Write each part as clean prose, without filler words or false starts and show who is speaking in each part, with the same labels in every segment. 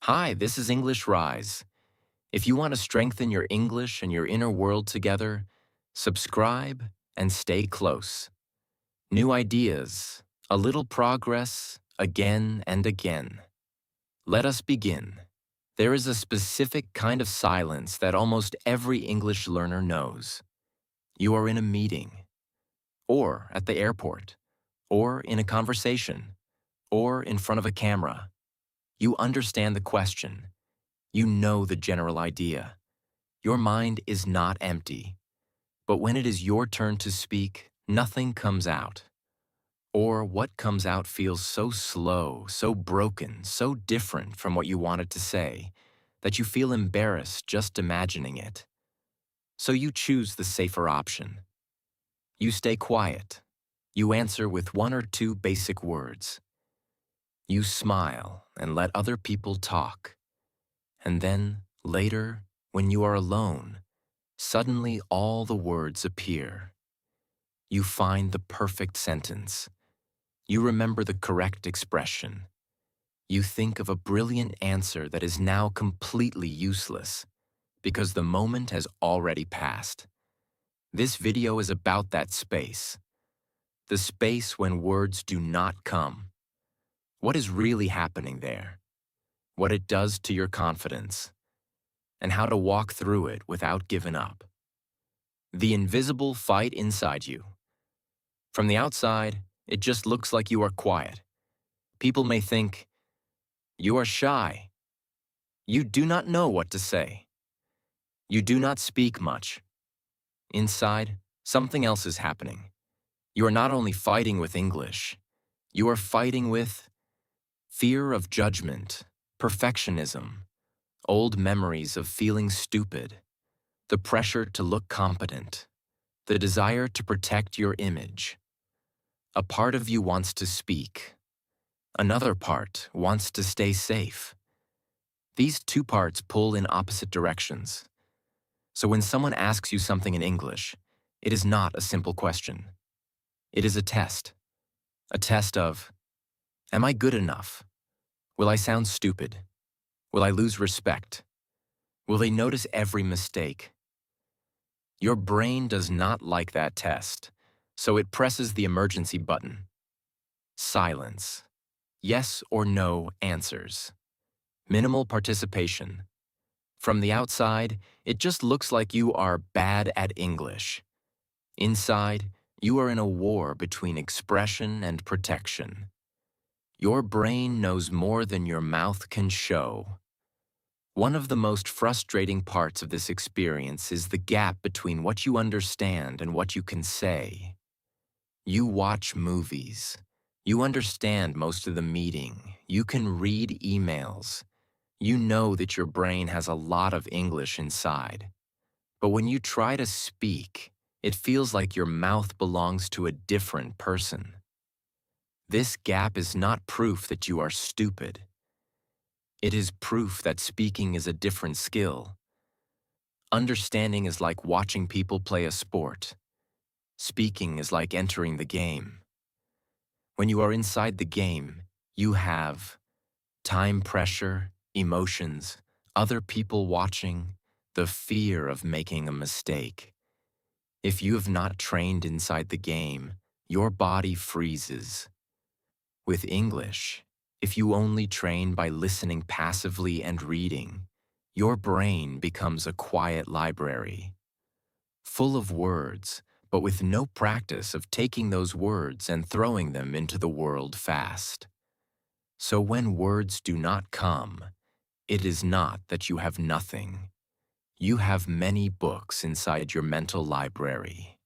Speaker 1: Hi, this is English Rise. If you want to strengthen your English and your inner world together, subscribe and stay close. New ideas, a little progress, again and again. Let us begin. There is a specific kind of silence that almost every English learner knows. You are in a meeting, or at the airport, or in a conversation, or in front of a camera. You understand the question. You know the general idea. Your mind is not empty. But when it is your turn to speak, nothing comes out. Or what comes out feels so slow, so broken, so different from what you wanted to say, that you feel embarrassed just imagining it. So you choose the safer option. You stay quiet. You answer with one or two basic words. You smile and let other people talk. And then, later, when you are alone, suddenly all the words appear. You find the perfect sentence. You remember the correct expression. You think of a brilliant answer that is now completely useless because the moment has already passed. This video is about that space. The space when words do not come. What is really happening there? What it does to your confidence? And how to walk through it without giving up. The invisible fight inside you. From the outside, it just looks like you are quiet. People may think, you are shy. You do not know what to say. You do not speak much. Inside, something else is happening. You are not only fighting with English, you are fighting with fear of judgment, perfectionism, old memories of feeling stupid, the pressure to look competent, the desire to protect your image. A part of you wants to speak. Another part wants to stay safe. These two parts pull in opposite directions. So when someone asks you something in English, it is not a simple question. It is a test. A test of, am I good enough? Will I sound stupid? Will I lose respect? Will they notice every mistake? Your brain does not like that test, so it presses the emergency button. Silence. Yes or no answers. Minimal participation. From the outside, it just looks like you are bad at English. Inside, you are in a war between expression and protection. Your brain knows more than your mouth can show. One of the most frustrating parts of this experience is the gap between what you understand and what you can say. You watch movies. You understand most of the meeting. You can read emails. You know that your brain has a lot of English inside. But when you try to speak, it feels like your mouth belongs to a different person. This gap is not proof that you are stupid. It is proof that speaking is a different skill. Understanding is like watching people play a sport. Speaking is like entering the game. When you are inside the game, you have time pressure, emotions, other people watching, the fear of making a mistake. If you have not trained inside the game, your body freezes. With English, if you only train by listening passively and reading, your brain becomes a quiet library, full of words, but with no practice of taking those words and throwing them into the world fast. So when words do not come, it is not that you have nothing. You have many books inside your mental library.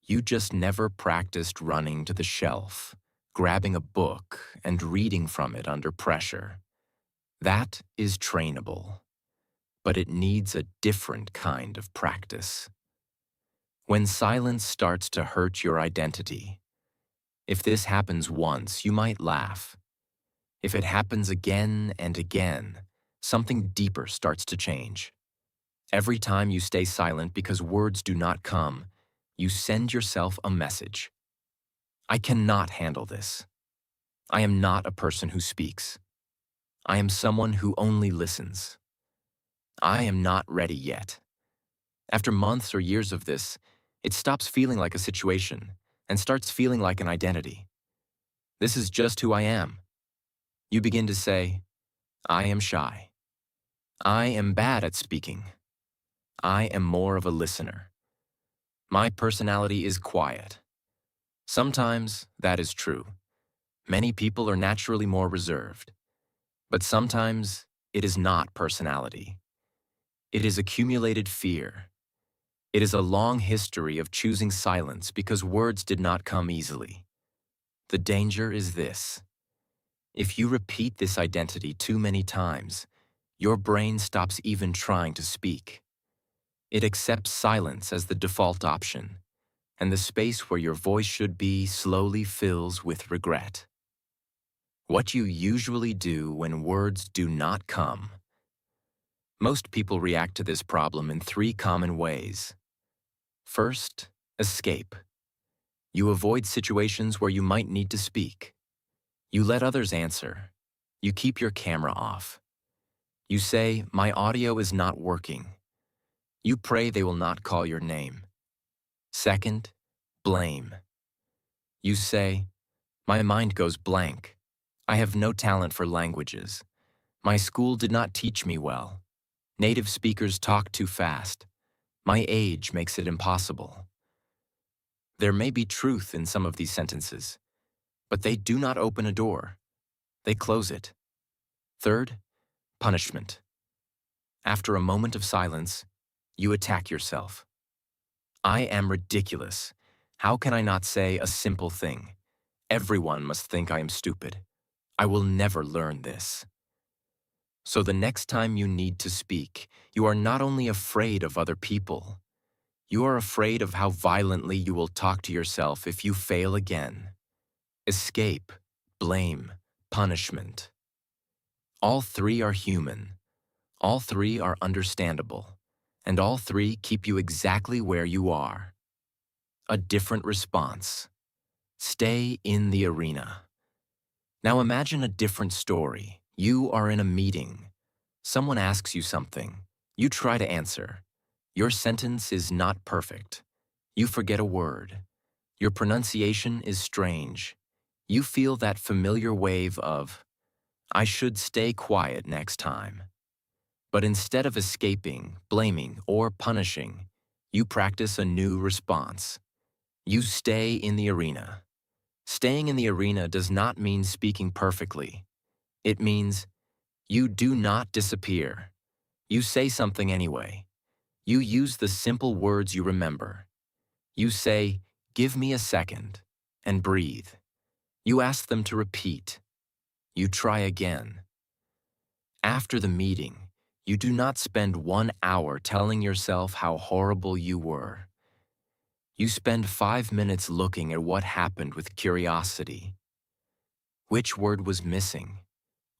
Speaker 1: You just never practiced running to the shelf, grabbing a book and reading from it under pressure. That is trainable, but it needs a different kind of practice. When silence starts to hurt your identity, if this happens once, you might laugh. If it happens again and again, something deeper starts to change. Every time you stay silent because words do not come, you send yourself a message. I cannot handle this. I am not a person who speaks. I am someone who only listens. I am not ready yet. After months or years of this, it stops feeling like a situation and starts feeling like an identity. This is just who I am. You begin to say, I am shy. I am bad at speaking. I am more of a listener. My personality is quiet. Sometimes that is true. Many people are naturally more reserved. But sometimes it is not personality. It is accumulated fear. It is a long history of choosing silence because words did not come easily. The danger is this. If you repeat this identity too many times, your brain stops even trying to speak. It accepts silence as the default option, and the space where your voice should be slowly fills with regret. What you usually do when words do not come. Most people react to this problem in 3 common ways. First, escape. You avoid situations where you might need to speak. You let others answer. You keep your camera off. You say, my audio is not working. You pray they will not call your name. Second, blame. You say, my mind goes blank. I have no talent for languages. My school did not teach me well. Native speakers talk too fast. My age makes it impossible. There may be truth in some of these sentences, but they do not open a door. They close it. Third, punishment. After a moment of silence, you attack yourself. I am ridiculous. How can I not say a simple thing? Everyone must think I am stupid. I will never learn this. So the next time you need to speak, you are not only afraid of other people, you are afraid of how violently you will talk to yourself if you fail again. Escape, blame, punishment. All 3 are human. All 3 are understandable. And all 3 keep you exactly where you are. A different response. Stay in the arena. Now imagine a different story. You are in a meeting. Someone asks you something. You try to answer. Your sentence is not perfect. You forget a word. Your pronunciation is strange. You feel that familiar wave of, I should stay quiet next time. But instead of escaping, blaming, or punishing, you practice a new response. You stay in the arena. Staying in the arena does not mean speaking perfectly. It means you do not disappear. You say something anyway. You use the simple words you remember. You say, give me a second, and breathe. You ask them to repeat. You try again. After the meeting, you do not spend 1 hour telling yourself how horrible you were. You spend 5 minutes looking at what happened with curiosity. Which word was missing?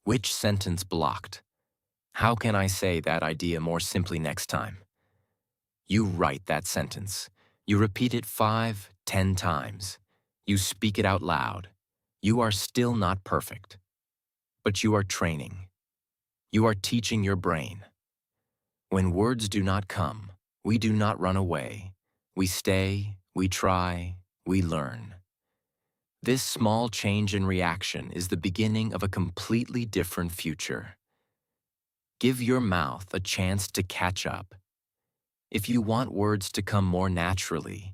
Speaker 1: Which sentence blocked? How can I say that idea more simply next time? You write that sentence. You repeat it 5, 10 times. You speak it out loud. You are still not perfect, but you are training. You are teaching your brain. When words do not come, we do not run away. We stay, we try, we learn. This small change in reaction is the beginning of a completely different future. Give your mouth a chance to catch up. If you want words to come more naturally,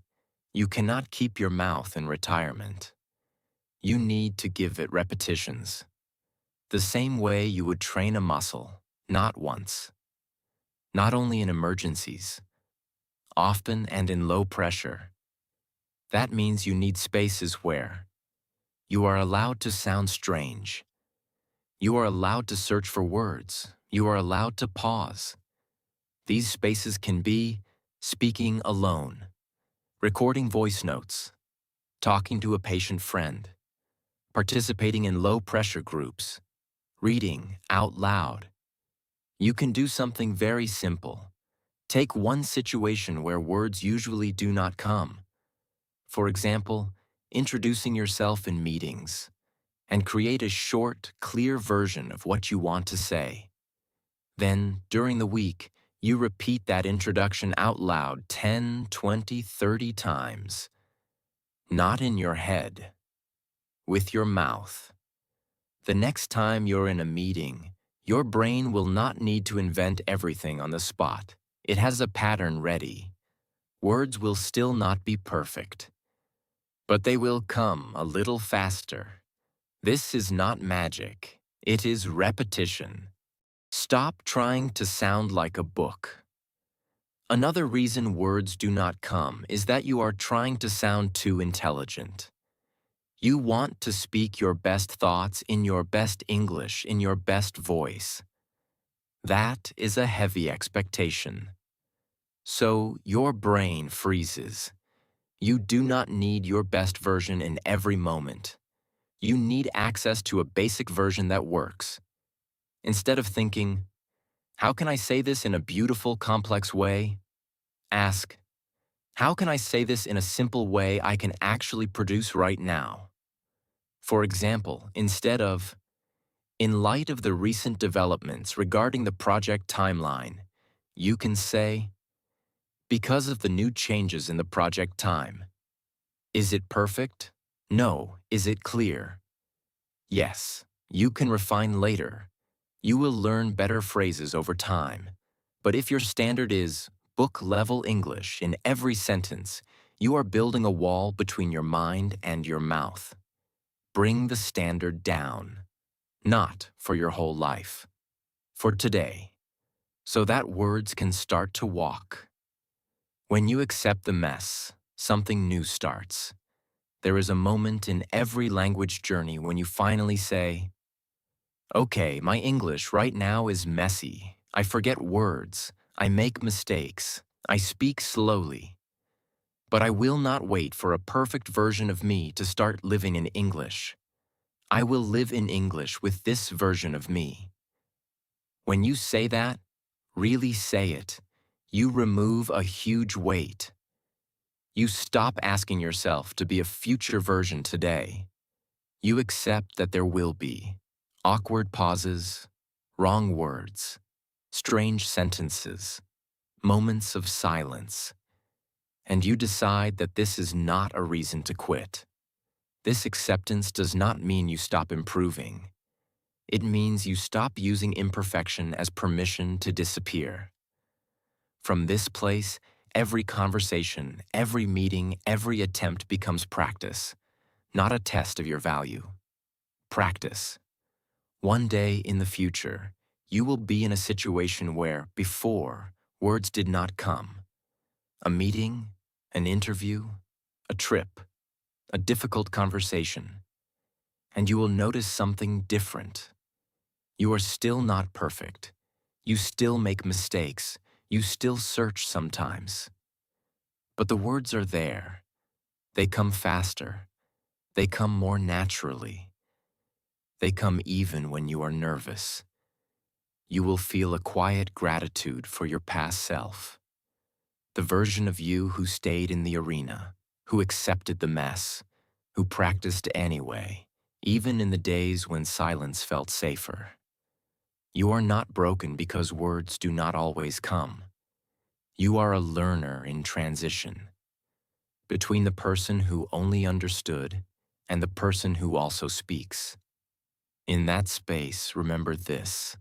Speaker 1: you cannot keep your mouth in retirement. You need to give it repetitions. The same way you would train a muscle, not once. Not only in emergencies, often and in low pressure. That means you need spaces where you are allowed to sound strange. You are allowed to search for words. You are allowed to pause. These spaces can be speaking alone, recording voice notes, talking to a patient friend, participating in low-pressure groups, reading out loud. You can do something very simple. Take one situation where words usually do not come. For example, introducing yourself in meetings, and create a short, clear version of what you want to say. Then, during the week, you repeat that introduction out loud 10, 20, 30 times. Not in your head, with your mouth. The next time you're in a meeting, your brain will not need to invent everything on the spot. It has a pattern ready. Words will still not be perfect, but they will come a little faster. This is not magic. It is repetition. Stop trying to sound like a book. Another reason words do not come is that you are trying to sound too intelligent. You want to speak your best thoughts in your best English, in your best voice. That is a heavy expectation. So your brain freezes. You do not need your best version in every moment. You need access to a basic version that works. Instead of thinking, how can I say this in a beautiful, complex way? Ask, how can I say this in a simple way I can actually produce right now? For example, instead of, in light of the recent developments regarding the project timeline, you can say, because of the new changes in the project time. Is it perfect? No. Is it clear? Yes. You can refine later. You will learn better phrases over time. But if your standard is book-level English in every sentence, you are building a wall between your mind and your mouth. Bring the standard down. Not for your whole life. For today. So that words can start to walk. When you accept the mess, something new starts. There is a moment in every language journey when you finally say, okay, my English right now is messy. I forget words. I make mistakes. I speak slowly. But I will not wait for a perfect version of me to start living in English. I will live in English with this version of me. When you say that, really say it, you remove a huge weight. You stop asking yourself to be a future version today. You accept that there will be awkward pauses, wrong words, strange sentences, moments of silence, and you decide that this is not a reason to quit. This acceptance does not mean you stop improving. It means you stop using imperfection as permission to disappear. From this place, every conversation, every meeting, every attempt becomes practice, not a test of your value. Practice. One day in the future, you will be in a situation where, before, words did not come. A meeting, an interview, a trip, a difficult conversation. And you will notice something different. You are still not perfect. You still make mistakes. You still search sometimes. But the words are there. They come faster. They come more naturally. They come even when you are nervous. You will feel a quiet gratitude for your past self. The version of you who stayed in the arena, who accepted the mess, who practiced anyway, even in the days when silence felt safer. You are not broken because words do not always come. You are a learner in transition, between the person who only understood and the person who also speaks. In that space, remember this.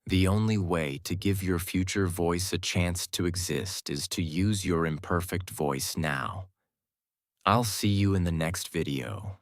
Speaker 1: The only way to give your future voice a chance to exist is to use your imperfect voice now. I'll see you in the next video.